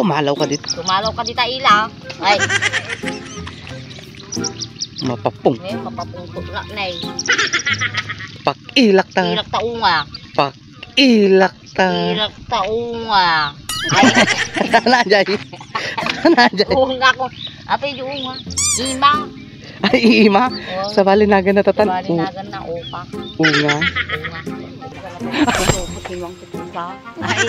Tumalaw ka dito. Tumalaw ka dito ila. Ay. Mapapung. Mapapungto na nay. Pakilak ta. Ilak taunga. Pakilak ta. Ilak taunga. Ay. Nanjay. Nanjay. Unga ko. Apa yung unga? Ima. Ay, ima. Sa balinagan na tatan. Sa balinagan na upa. Unga. Ay.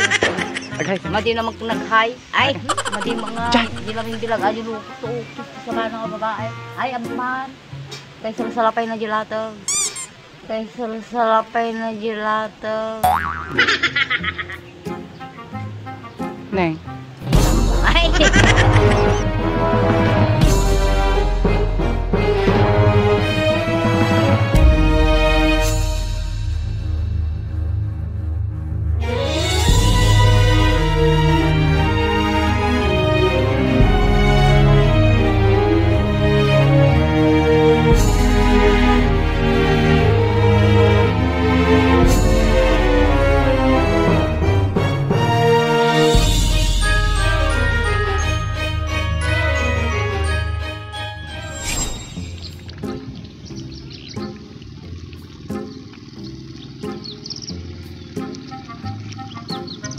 Agay. Madi na magpunaghay. Ay. Madi mga dilaming-dilag. Ay, lukot to. Sa mga ng babae. Ay, abuman. Kay salasalapay na gelato. Kay salasalapay na gelato. Neng. Ay.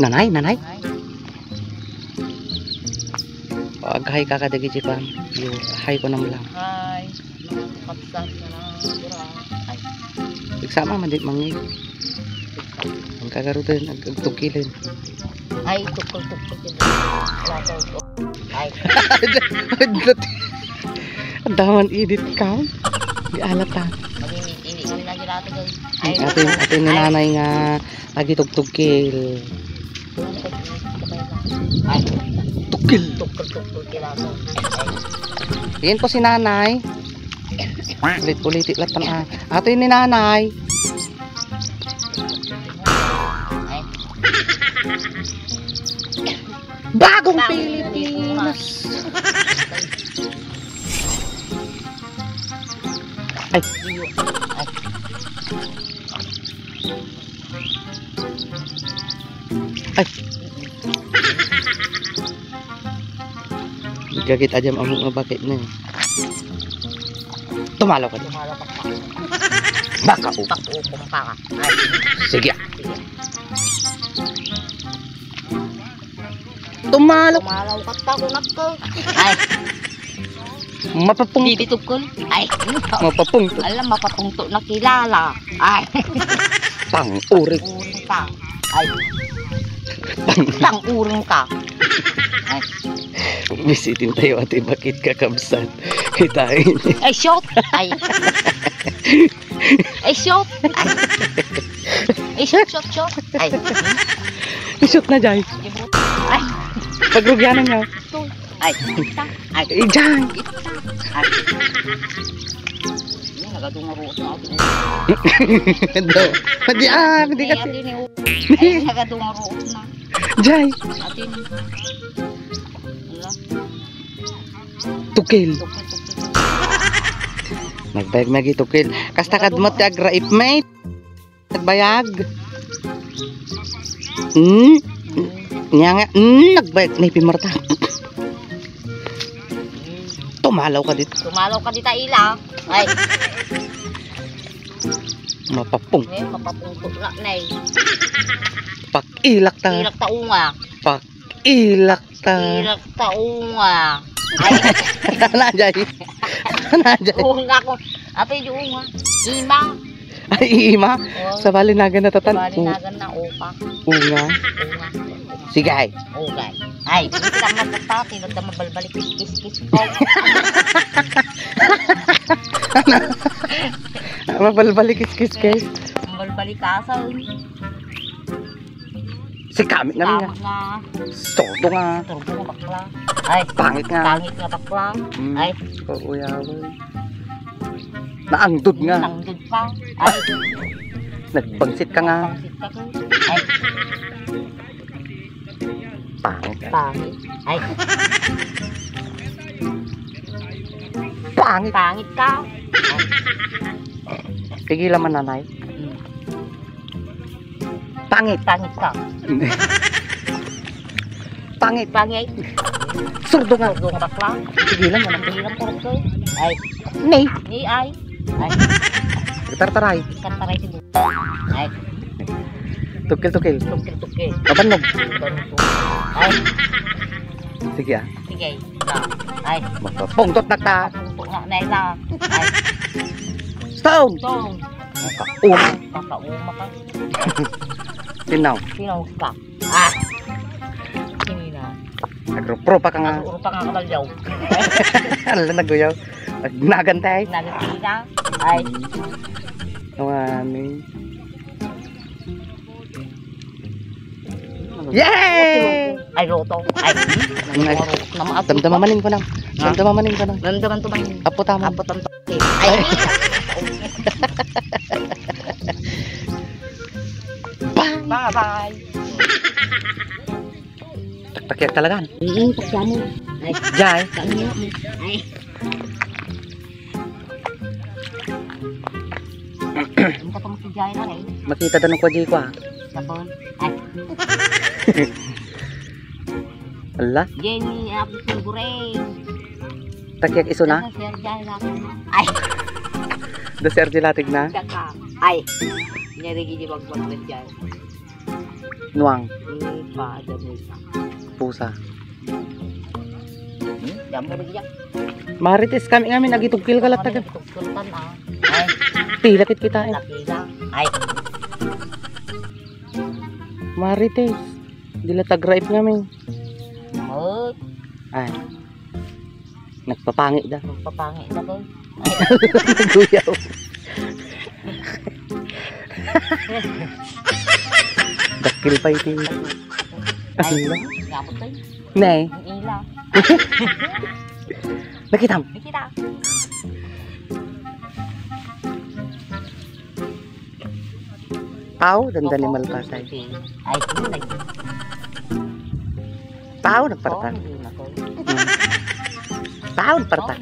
Nanay, nanay. Aghay ka kadagi jipan. Yo, hay ko nam lang. Ay. Kapsat na lang. Ay. Igsama man dit mangig. Ang kagarutan agtugkilin. Ay, tukol-tukol din. Ay. Ang daman edit ka. Di alata. Ini na gelato guys. Ay, atin ni nanay nga lagi tugtugkil. Ay. Tukil. Tukol gelato. Yan po si nanay. Ulit-ulitit lang tan. Atin ni nanay. Ay. Bagong Pilipinas. Ay. Ay. Gagit aja ang bakit na. Tumalaw ka. Tumalaw ka pa. Baka upo. Pakupong pa ka. Ay. Sige. Tumalaw. Tumalaw ka pa kunat ko. Ay. Mapapung. Bibitugkol. Ay. Mapapung. Alam, mapapungto na kilala. Ay. Pang-urik. Uring ka. Ay. Pang-uring ka. Ay. Bisitin tayo ate, bakit kakabsat? Kitain. Ay, shot. Ay. Ay, shot. Ay. Ay, shot. Ay. Isot na dyan. Ay. Pagrugyanan nga. Ay. Ay. Eh, dyan. Ay. Nagadungaruot na ako. Hindi hindi kasi. Ay, nagadungaruot na. Dyan. Atin. Tukil. Nagbayag magi tukil. Kasta kadmot kag raip mate. Nagbayag. Nya nga nagbayag na pimarta. Tumalaw ka dito. Tumalaw ka dito ila. Ay. Mapapung. Mapapungto na nay. Pakilak ta. Ilak taunga. Pakilak ta. Ilak taunga. Ay. Nanjay. Nanjay. Unga ko. Apa yung unga? Ima. Ay, ima. Sa balinagan na tatan. Sa balinagan na upa. Unga. Unga. Sige ay. Okay. Ay, hindi ka magpapati. Huwag ka mabalbalik. Kis-kis ko. Mabalbalik kis guys. Mabalbalik ka. Si kami nga nga. Tama nga. Todo nga. Turbo nga bakla. Ay. Pangit nga. Pangit nga bakla. Ay. Uuyawan. Naangdod nga. Naangdod pa. Ay. Nagbangsit ka nga. Bangsit ka ko. Ay. Pangit. Pangit. Ay. Pangit. Pangit ka. Pigilan man nanay. Pangit. Pangit ka. Pangit. Pangit. Surdo nga. Surdo nga bakla. Tigilan mo na. Hiram ko ko. Ay, Nay. ni ay. Ay, Tartaray. kantaray si ay, Tukil-tukil. tukil-tukil. Kabanog. Ganito. Ay, Sige ah. sige. Na. Ay, Pungtot na ta. pungto nga na ila. Ay, Stone. tong. Makauma. Makauma ka. Tinaw. Sinaw ka. Ah. Sini na. Agro-pro pa ka nga. Uro pa nga kabalyaw. Alam na guyaw. Nagantay. Nagati na. Ay, Awani. Yay! ay roto. Ay, Damdamanin ko nang. Damdamanin ko nang. Nandaman to bang Apo tama. apot ang toke. Ay, Bye. bye. Takyak talaga. Iintok siya mo. Ay, Jai. kanina mo. Ay. Ang katong si Jai na eh. Makita tanong ko Jai ko ah. Sabon. Ay, Ala. Jenny, ako sigureng. Takyak iso na. Sir Jai na. Ay, Do Sergio Latig na. daka. Ay. Nyari gini wag-wag na Jai. Nuang. Ini pa, dyan isa. Pusa. Damo rin yan. Marites kami ngamin nagitugkil ka latag. Sultan ah. Ay, Pilapit kita eh. laki na. Ay, Marites. Dila tag-ripe ngamin. mag. Ay. Nagpapangi da. Magpapangi na to. Guyaw. Dakil pa iti. Ay, Ala. gamot to. Nay. Ang ila. Nakita mo. Nakita. Pau dan ni malpasay. Ay, hindi na. Pau nagpartan. Pau nagpartan.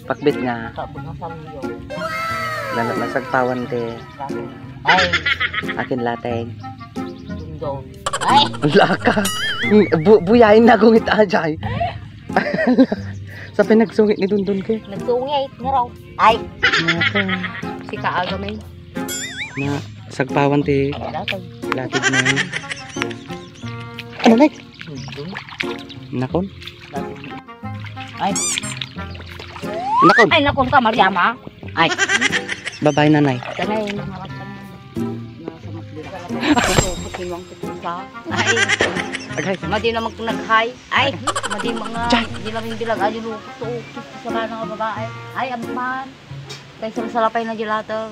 Pakbit nga. Lalap masag pawan te. Ay, Akin lateng. tundo. Ay, Laka. Buyain na gungit ajay. Sa pinagsungit ni Dundun ke. nagsungit nga raw. Ay, Naka. si kaaga may. Na sagpawan te. Latag. Latid na yun. Ano like? Tundo. Nakon. Latag. Ay, Nakon. ay nakon ka Mariama. Ay, Babay nanay. kanay nangarap ka mo. Nasa maglila. Kinuwang tutusa. Ay, Agay. madi na naghay. Ay, madi mga Jai. dilaming dilag ayo lukot to sa kana nga babae. Ay, amman. Kay salapay na jilatag.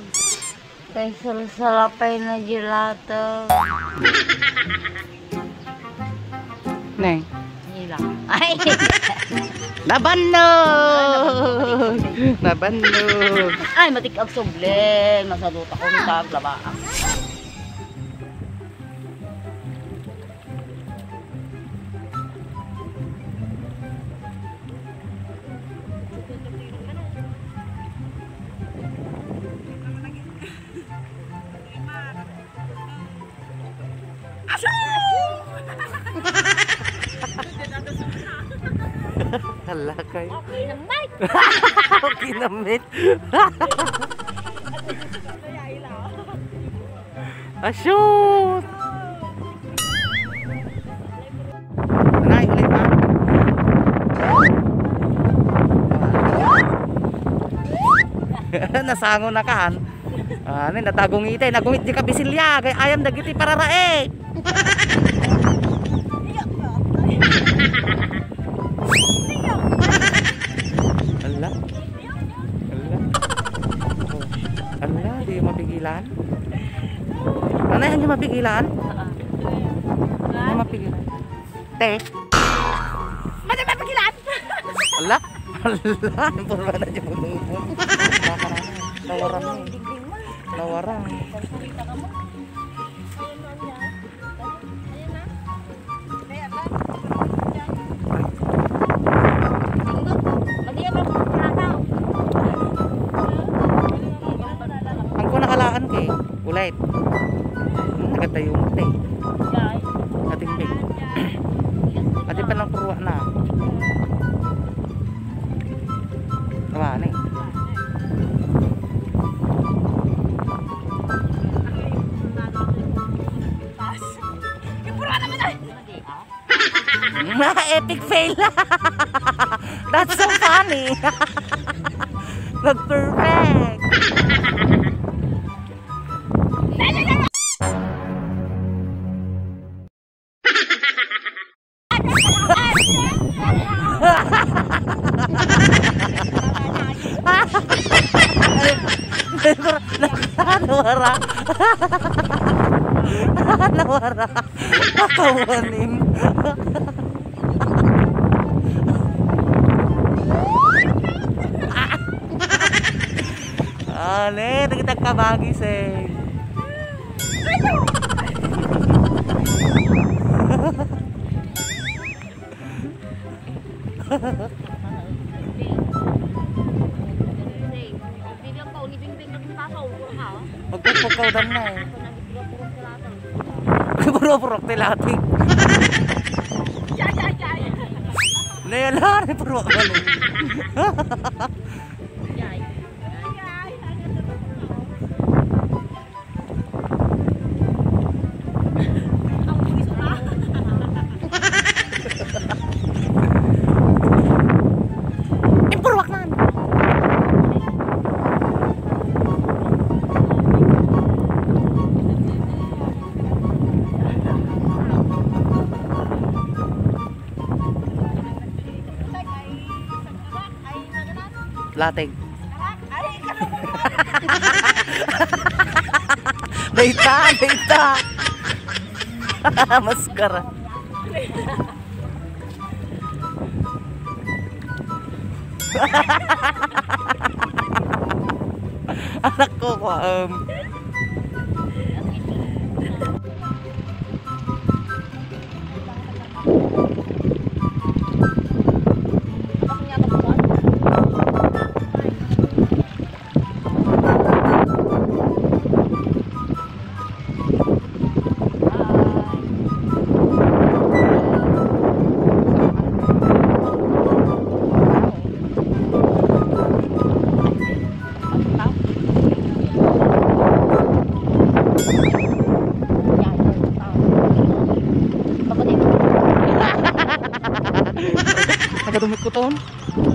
Kay salapay na jilatag. Nay. Nila. Ay. Nabanog! Nabanog! Ay, matik-ag sublen. Masadot ako ng taglaba. Hala kayo. Okay naman. Okay namin. Shoot! Nay, ulit ha? Nasango na kan. Ano, natagong itay. Nagungit di ka bisilya. Kaya ayam dagiti pararae. Ala. Ala, di mapigilan. Ano yan yung mapigilan? Ano mapigilan? Te. Madi mapigilan. Ala. Ala. Pura na dyan mo. Nawaran mo. Nawaran. Ang ko nakalaan kay ulit. Nagatayo mo te. Ati Epic fail. That's so funny. Nag-perfect. Nawara. Nawara. Kakawanin. Ale, nagitag kabagis eh. Magpupugkaw dan na eh. Puro-purok tilating. Nayala, puro ka lang. Lateg. Daita, daita. Maskara. Anak ko Nagadumit ko to.